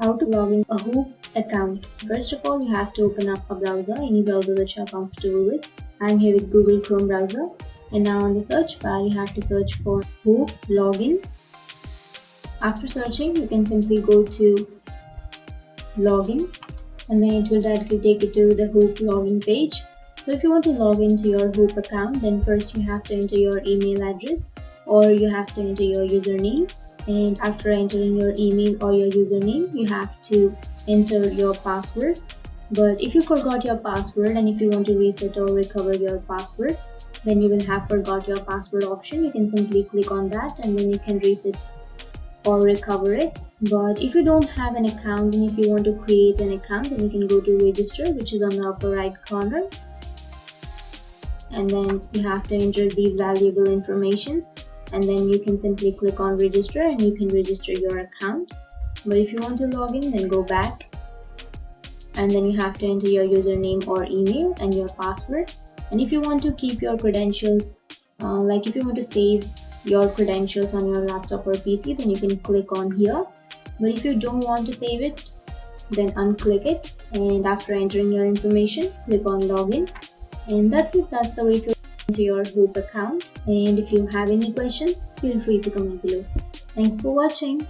How to log in a Hoop account. First of all, you have to open up a browser, any browser that you are comfortable with. I'm here with Google Chrome browser. And now on the search bar, you have to search for Hoop login. After searching, you can simply go to login, and then it will directly take you to the Hoop login page. So if you want to log into your Hoop account, then first you have to enter your email address, or you have to enter your username. And after entering your email or your username, you have to enter your password. But if you forgot your password and if you want to reset or recover your password, then you will have forgot your password option. You can simply click on that and then you can reset or recover it. But if you don't have an account and if you want to create an account, then you can go to register, which is on the upper right corner, and then you have to enter these valuable informations, and then you can simply click on register and you can register your account. But if you want to log in, then go back, and then you have to enter your username or email and your password. And if you want to keep your credentials, like if you want to save your credentials on your laptop or PC, then you can click on here. But if you don't want to save it, then unclick it, and after entering your information, click on login. And that's it. That's the way to log into your Hoop account. And if you have any questions, feel free to comment below. Thanks for watching.